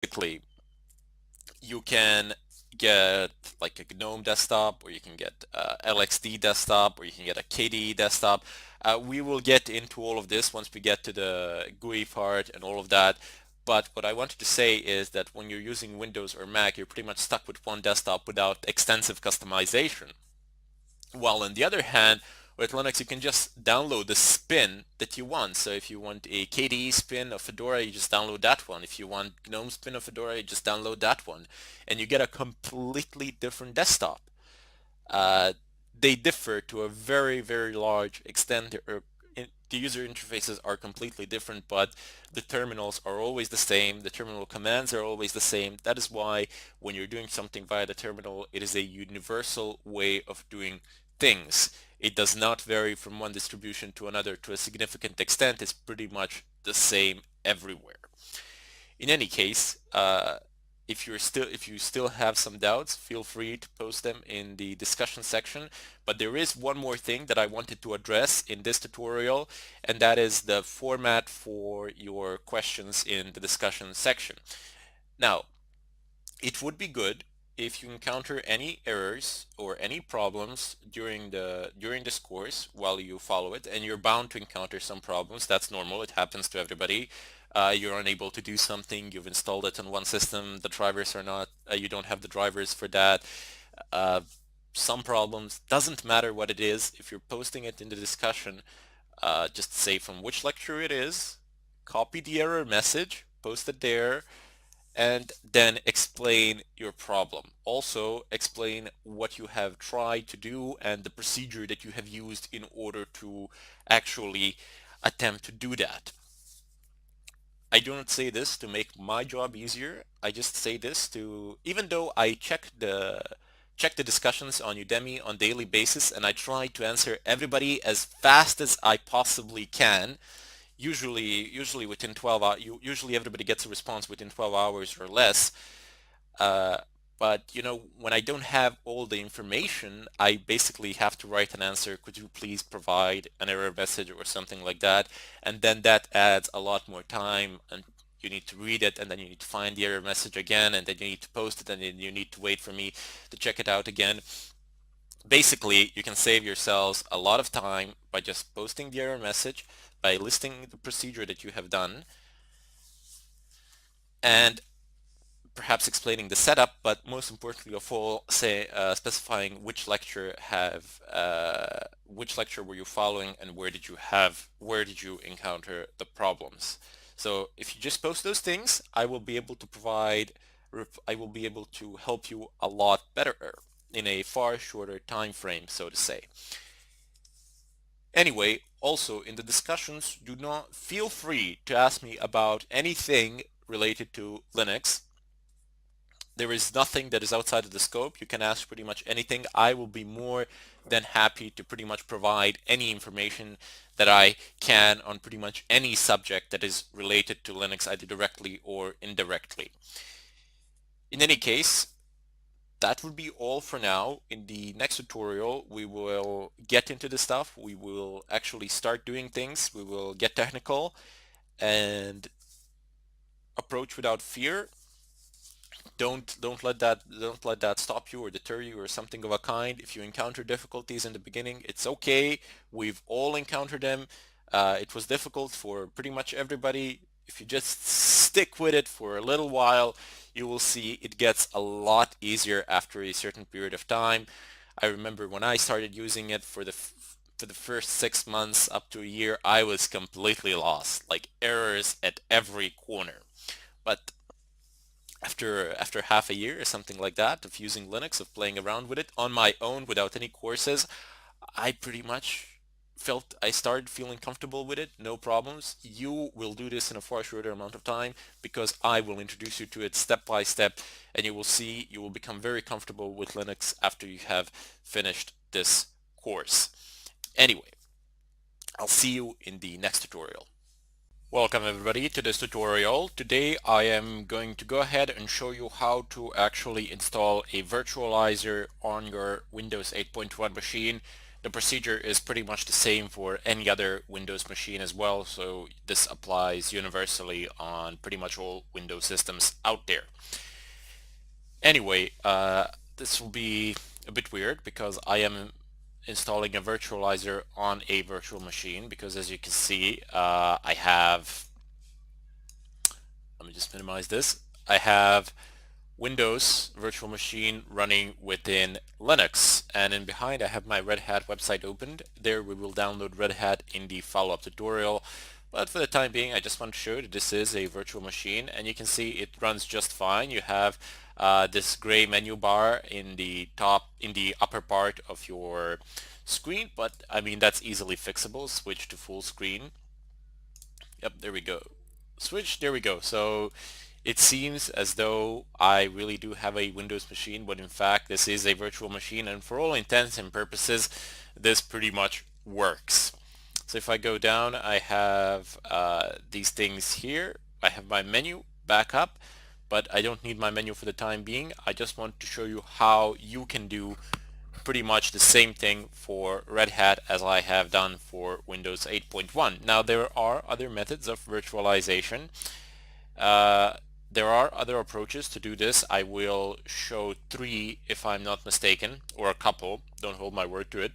Basically, you can get like a GNOME desktop, or you can get LXD desktop, or you can get a KDE desktop. We will get into all of this once we get to the GUI part and all of that. But what I wanted to say is that when you're using Windows or Mac, you're pretty much stuck with one desktop without extensive customization. While on the other hand, with Linux, you can just download the spin that you want. So if you want a KDE spin of Fedora, you just download that one. If you want GNOME spin of Fedora, you just download that one. And you get a completely different desktop. Uh, they differ to a very, very large extent. The user interfaces are completely different, but the terminals are always the same. The terminal commands are always the same. That is why when you're doing something via the terminal, it is a universal way of doing things. It does not vary from one distribution to another to a significant extent. It's pretty much the same everywhere. In any case, if you still have some doubts, feel free to post them in the discussion section. But there is one more thing that I wanted to address in this tutorial, and that is the format for your questions in the discussion section. Now, it would be good if you encounter any errors or any problems during this course while you follow it, and you're bound to encounter some problems. That's normal. It happens to everybody. You're unable to do something. You've installed it on one system. The drivers are not. You don't have the drivers for that. Uh, some problems. Doesn't matter what it is. If you're posting it in the discussion, just say from which lecture it is. Copy the error message. Post it there and then explain your problem. Also explain what you have tried to do and the procedure that you have used in order to actually attempt to do that. I do not say this to make my job easier. I just say this to, even though I check the discussions on Udemy on daily basis, and I try to answer everybody as fast as I possibly can, usually within 12 hours. Usually everybody gets a response within 12 hours or less. Uh, but when I don't have all the information, I basically have to write an answer. Could you please provide an error message or something like that? And then that adds a lot more time, and you need to read it, and then you need to find the error message again, and then you need to post it, and then you need to wait for me to check it out again. Basically, you can save yourselves a lot of time by just posting the error message, by listing the procedure that you have done, and perhaps explaining the setup, but most importantly of all, specifying which lecture were you following and where did you encounter the problems. So if you just post those things, I will be able to help you a lot better in a far shorter time frame, so to say. Anyway, also in the discussions, do not feel free to ask me about anything related to Linux. There is nothing that is outside of the scope. You can ask pretty much anything. I will be more than happy to pretty much provide any information that I can on pretty much any subject that is related to Linux, either directly or indirectly. In any case, that would be all for now. In the next tutorial, we will get into the stuff. We will actually start doing things. We will get technical and approach without fear. Don't let that stop you or deter you or something of a kind. If you encounter difficulties in the beginning, it's okay. We've all encountered them. It was difficult for pretty much everybody. If you just stick with it for a little while, you will see it gets a lot easier after a certain period of time. I remember when I started using it for the first 6 months up to a year, I was completely lost, like errors at every corner. But after half a year or something like that of using Linux, of playing around with it on my own without any courses, I pretty much felt I started feeling comfortable with it, no problems. You will do this in a far shorter amount of time because I will introduce you to it step by step, and you will see you will become very comfortable with Linux after you have finished this course. Anyway, I'll see you in the next tutorial. Welcome everybody to this tutorial. Today I am going to go ahead and show you how to actually install a virtualizer on your Windows 8.1 machine. The procedure is pretty much the same for any other Windows machine as well, so this applies universally on pretty much all Windows systems out there. Anyway, this will be a bit weird because I am installing a virtualizer on a virtual machine, because as you can see, I have, let me just minimize this, I have Windows virtual machine running within Linux, and in behind I have my Red Hat website opened. There we will download Red Hat in the follow-up tutorial, but for the time being I just want to show you that this is a virtual machine, and you can see it runs just fine. You have this gray menu bar in the upper part of your screen, but I mean that's easily fixable. Switch to full screen. Yep, there we go. Switch, there we go. So it seems as though I really do have a Windows machine, but in fact this is a virtual machine, and for all intents and purposes this pretty much works. So if I go down, I have these things here. I have my menu back up, but I don't need my menu for the time being. I just want to show you how you can do pretty much the same thing for Red Hat as I have done for Windows 8.1. Now there are other methods of virtualization. Uh, there are other approaches to do this. I will show three if I'm not mistaken, or a couple, don't hold my word to it,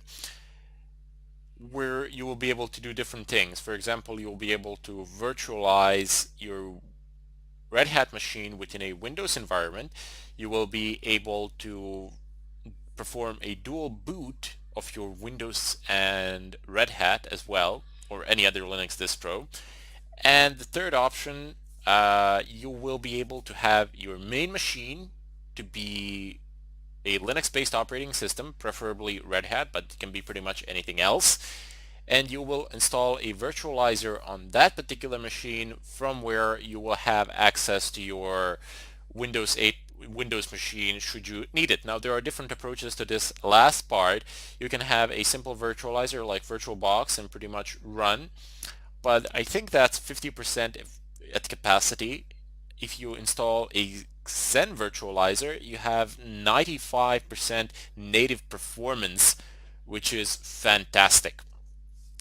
where you will be able to do different things. For example, you will be able to virtualize your Red Hat machine within a Windows environment. You will be able to perform a dual boot of your Windows and Red Hat as well, or any other Linux distro. And the third option, you will be able to have your main machine to be a Linux-based operating system, preferably Red Hat, but it can be pretty much anything else. And you will install a virtualizer on that particular machine, from where you will have access to your Windows 8 Windows machine should you need it. Now there are different approaches to this last part. You can have a simple virtualizer like VirtualBox and pretty much run, but I think that's 50% at capacity. If you install a Xen virtualizer, you have 95% native performance, which is fantastic.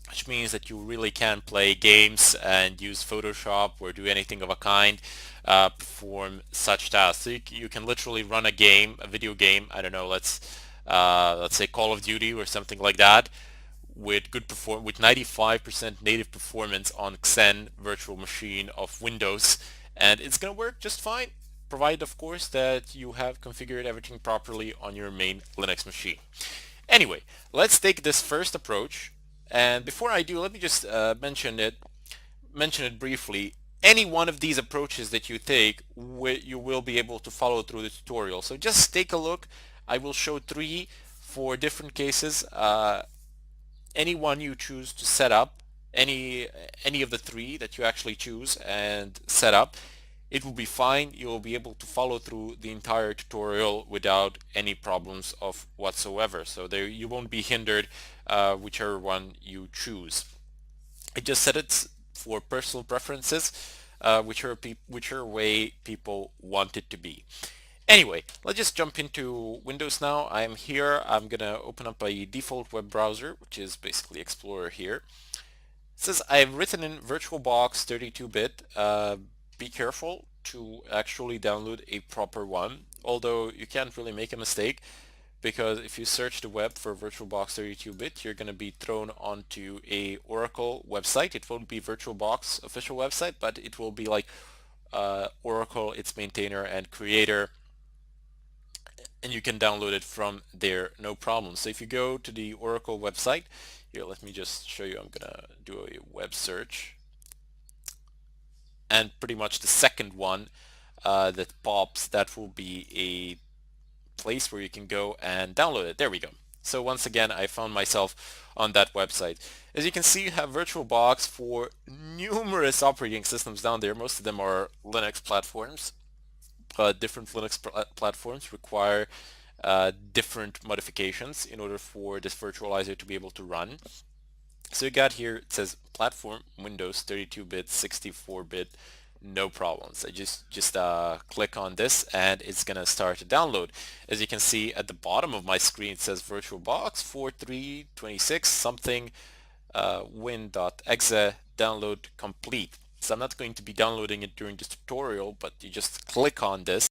Which means that you really can play games and use Photoshop or do anything of a kind, perform such tasks. So you can literally run a game, a video game. I don't know. Let's say Call of Duty or something like that, with with 95% native performance on Xen virtual machine of Windows, and it's gonna work just fine, provided of course that you have configured everything properly on your main Linux machine. Anyway, let's take this first approach, and before I do, let me just mention it briefly. Any one of these approaches that you take, you will be able to follow through the tutorial. So just take a look. I will show three for different cases. Any one you choose to set up, any of the three that you actually choose and set up, it will be fine. You will be able to follow through the entire tutorial without any problems of whatsoever. So there you won't be hindered whichever one you choose. I just set it for personal preferences, whichever way people want it to be. Anyway, let's just jump into Windows now. I'm here. I'm gonna open up a default web browser, which is basically Explorer here. It says I've written in VirtualBox 32-bit. Be careful to actually download a proper one, although you can't really make a mistake, because if you search the web for VirtualBox 32-bit, you're going to be thrown onto a Oracle website. It won't be VirtualBox official website, but it will be like Oracle, its maintainer and creator, and you can download it from there, no problem. So if you go to the Oracle website, here, let me just show you. I'm gonna do a web search, and pretty much the second one that pops, that will be a place where you can go and download it. There we go. So once again, I found myself on that website. As you can see, you have VirtualBox for numerous operating systems down there. Most of them are Linux platforms. Different Linux platforms require different modifications in order for this virtualizer to be able to run. So you got here, it says platform Windows 32-bit, 64-bit, no problems. I just click on this and it's gonna start to download. As you can see at the bottom of my screen, it says VirtualBox 4326 something win.exe download complete. So I'm not going to be downloading it during this tutorial, but you just click on this